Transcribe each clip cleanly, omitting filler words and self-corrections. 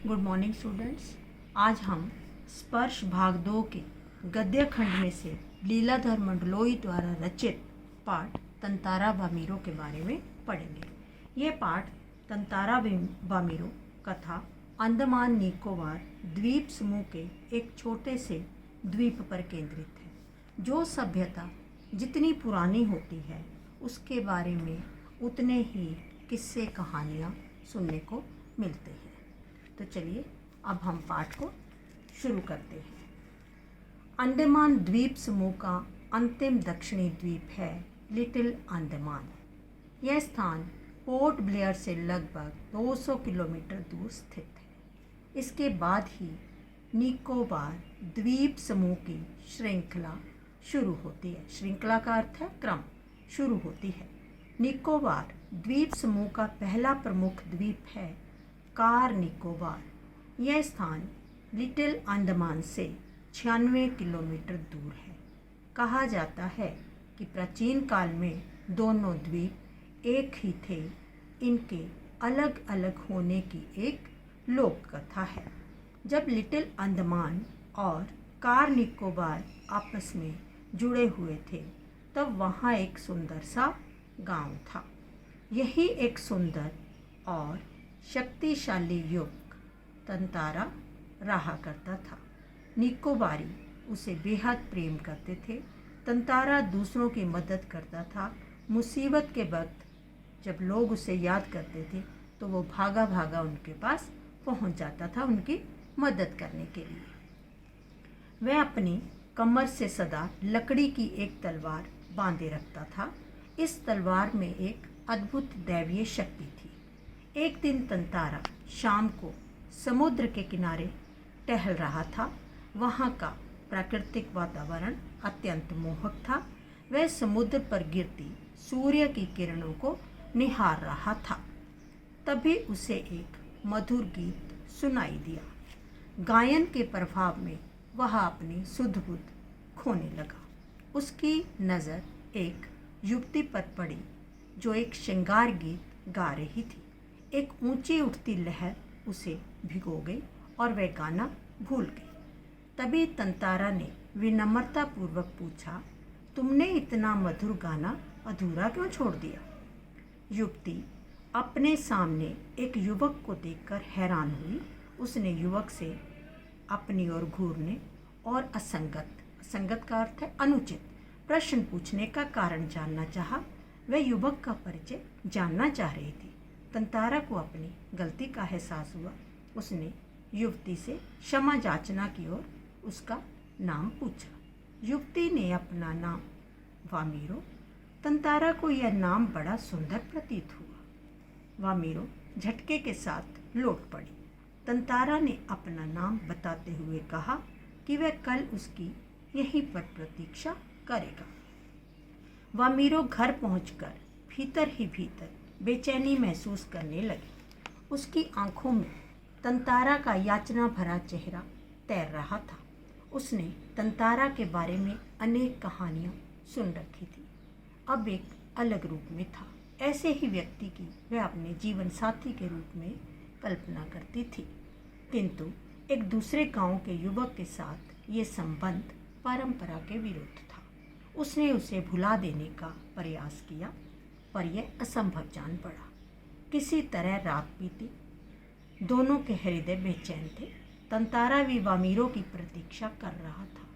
Good morning students. आज हम स्पर्श भाग 2 के गद्य खंड में से लीलाधर मंडलोई द्वारा रचित पाठ तंतारा वामीरो के बारे में पढ़ेंगे। ये पाठ तंतारा वामीरो कथा अंडमान निकोबार द्वीप समूह के एक छोटे से द्वीप पर केंद्रित है। जो सभ्यता जितनी पुरानी होती है उसके बारे में उतने ही किस्से कहानियाँ सुनने को मिलते हैं। तो चलिए अब हम पाठ को शुरू करते हैं। अंडमान द्वीप समूह का अंतिम दक्षिणी द्वीप है लिटिल अंडमान। यह स्थान पोर्ट ब्लेयर से लगभग 200 किलोमीटर दूर स्थित है। इसके बाद ही निकोबार द्वीप समूह की श्रृंखला शुरू होती है। श्रृंखला का अर्थ है क्रम, शुरू होती है। निकोबार द्वीप समूह का पहला प्रमुख द्वीप है कार निकोबार। यह स्थान लिटिल अंडमान से 96 किलोमीटर दूर है। कहा जाता है कि प्राचीन काल में दोनों द्वीप एक ही थे। इनके अलग अलग होने की एक लोक कथा है। जब लिटिल अंडमान और कार निकोबार आपस में जुड़े हुए थे तब वहाँ एक सुंदर सा गांव था। यही एक सुंदर और शक्तिशाली युवक तंतारा रहा करता था। निकोबारी उसे बेहद प्रेम करते थे। तंतारा दूसरों की मदद करता था। मुसीबत के वक्त जब लोग उसे याद करते थे तो वो भागा भागा उनके पास पहुंच जाता था उनकी मदद करने के लिए। वह अपनी कमर से सदा लकड़ी की एक तलवार बांधे रखता था। इस तलवार में एक अद्भुत दैवीय शक्ति थी। एक दिन तंतारा शाम को समुद्र के किनारे टहल रहा था। वहाँ का प्राकृतिक वातावरण अत्यंत मोहक था। वह समुद्र पर गिरती सूर्य की किरणों को निहार रहा था। तभी उसे एक मधुर गीत सुनाई दिया। गायन के प्रभाव में वह अपनी सुध बुध खोने लगा। उसकी नज़र एक युवती पर पड़ी जो एक श्रृंगार गीत गा रही थी। एक ऊंची उठती लहर उसे भिगो गई और वह गाना भूल गई। तभी तंतारा ने विनम्रतापूर्वक पूछा, तुमने इतना मधुर गाना अधूरा क्यों छोड़ दिया? युवती अपने सामने एक युवक को देखकर हैरान हुई। उसने युवक से अपनी ओर घूरने और असंगत का अर्थ है अनुचित प्रश्न पूछने का कारण जानना चाहा। वह युवक का परिचय जानना चाह रही थी। तंतारा को अपनी गलती का एहसास हुआ। उसने युवती से क्षमा याचना की और उसका नाम पूछा। युवती ने अपना नाम वामीरो। तंतारा को यह नाम बड़ा सुंदर प्रतीत हुआ। वामीरो झटके के साथ लौट पड़ी। तंतारा ने अपना नाम बताते हुए कहा कि वह कल उसकी यहीं पर प्रतीक्षा करेगा। वामीरो घर पहुंचकर भीतर ही भीतर बेचैनी महसूस करने लगी। उसकी आंखों में तंतारा का याचना भरा चेहरा तैर रहा था। उसने तंतारा के बारे में अनेक कहानियां सुन रखी थी। अब एक अलग रूप में था। ऐसे ही व्यक्ति की वह अपने जीवन साथी के रूप में कल्पना करती थी। किंतु एक दूसरे गांव के युवक के साथ ये संबंध परंपरा के विरुद्ध था। उसने उसे भुला देने का प्रयास किया पर यह असंभव जान पड़ा। किसी तरह रात बीती। दोनों के हृदय बेचैन थे। तंतारा भी वामीरो की प्रतीक्षा कर रहा था।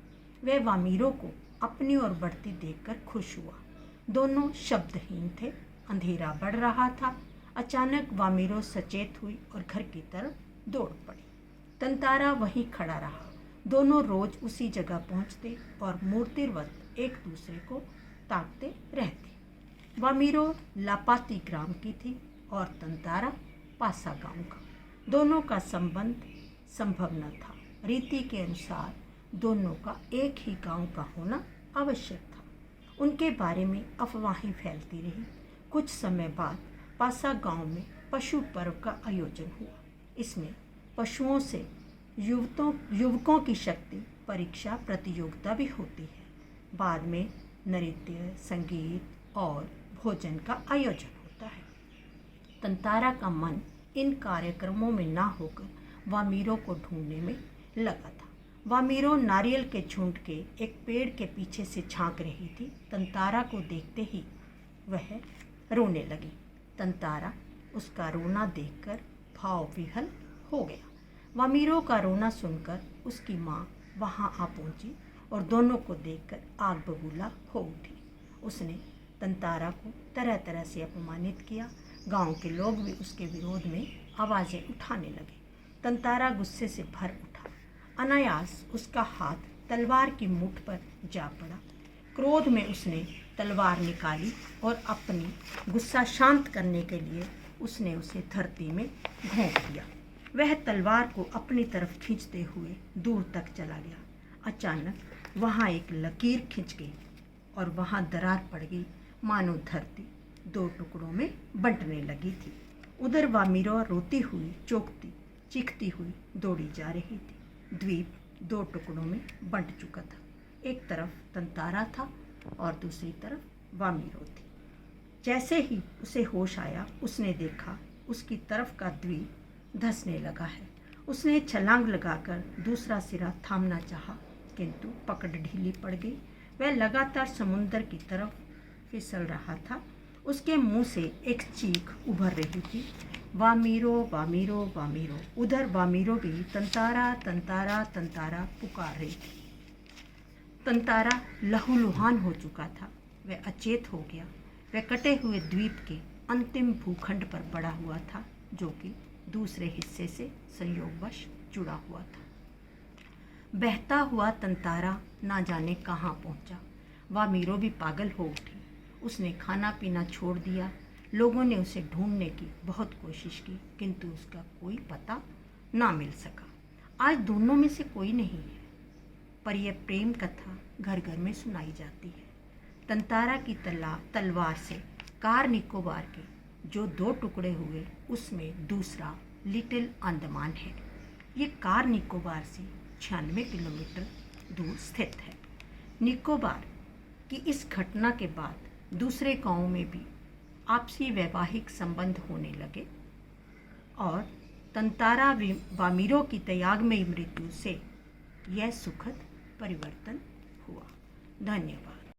वह वामीरो को अपनी ओर बढ़ती देखकर खुश हुआ। दोनों शब्दहीन थे। अंधेरा बढ़ रहा था। अचानक वामीरो सचेत हुई और घर की तरफ दौड़ पड़ी। तंतारा वहीं खड़ा रहा। दोनों रोज उसी जगह पहुंचते और मूर्तिवत एक दूसरे को ताकते रहते। वामीरो लापाती ग्राम की थी और तंतारा पासा गांव का। दोनों का संबंध संभव न था। रीति के अनुसार दोनों का एक ही गांव का होना आवश्यक था। उनके बारे में अफवाहें फैलती रही। कुछ समय बाद पासा गांव में पशु पर्व का आयोजन हुआ। इसमें पशुओं से युवकों की शक्ति परीक्षा प्रतियोगिता भी होती है। बाद में नृत्य, संगीत और भोजन का आयोजन होता है। तंतारा का मन इन कार्यक्रमों में ना होकर वामीरो को ढूंढने में लगा था। वामीरो नारियल के झुंड के एक पेड़ के पीछे से झांक रही थी। तंतारा को देखते ही वह रोने लगी। तंतारा उसका रोना देखकर भाव विह्वल हो गया। वामीरो का रोना सुनकर उसकी माँ वहाँ आ पहुँची और दोनों को देखकर आग बबूला हो उठी। उसने तंतारा को तरह तरह से अपमानित किया। गांव के लोग भी उसके विरोध में आवाज़ें उठाने लगे। तंतारा गुस्से से भर उठा। अनायास उसका हाथ तलवार की मुठ पर जा पड़ा। क्रोध में उसने तलवार निकाली और अपनी गुस्सा शांत करने के लिए उसने उसे धरती में घोंप दिया। वह तलवार को अपनी तरफ खींचते हुए दूर तक चला गया। अचानक वहाँ एक लकीर खिंच गई और वहाँ दरार पड़ गई, मानो धरती 2 टुकड़ों में बंटने लगी थी। उधर वामीरो रोती हुई, चौंकती, चीखती हुई दौड़ी जा रही थी। द्वीप 2 टुकड़ों में बंट चुका था। एक तरफ तंतारा था और दूसरी तरफ वामीरो थी। जैसे ही उसे होश आया, उसने देखा उसकी तरफ का द्वीप धंसने लगा है। उसने छलांग लगाकर दूसरा सिरा थामना चाहा, किंतु पकड़ ढीली पड़ गई। वह लगातार समुंदर की तरफ फिसल रहा था। उसके मुंह से एक चीख उभर रही थी, वामीरो वामीरो वामीरो। उधर वामीरो भी तंतारा तंतारा तंतारा पुकार रही थी। तंतारा लहूलुहान हो चुका था। वह अचेत हो गया। वह कटे हुए द्वीप के अंतिम भूखंड पर पड़ा हुआ था, जो कि दूसरे हिस्से से संयोगवश जुड़ा हुआ था। बहता हुआ तंतारा ना जाने कहाँ पहुँचा। वामीरो भी पागल हो उठी। उसने खाना पीना छोड़ दिया। लोगों ने उसे ढूंढने की बहुत कोशिश की, किंतु उसका कोई पता ना मिल सका। आज दोनों में से कोई नहीं है, पर यह प्रेम कथा घर घर में सुनाई जाती है। तंतारा की तलवार से कार निकोबार के जो 2 टुकड़े हुए, उसमें दूसरा लिटिल अंडमान है। ये कार निकोबार से 96 किलोमीटर दूर स्थित है। निकोबार की इस घटना के बाद दूसरे गांवों में भी आपसी वैवाहिक संबंध होने लगे और तंतारा वामीरो की त्यागमयी मृत्यु से यह सुखद परिवर्तन हुआ। धन्यवाद।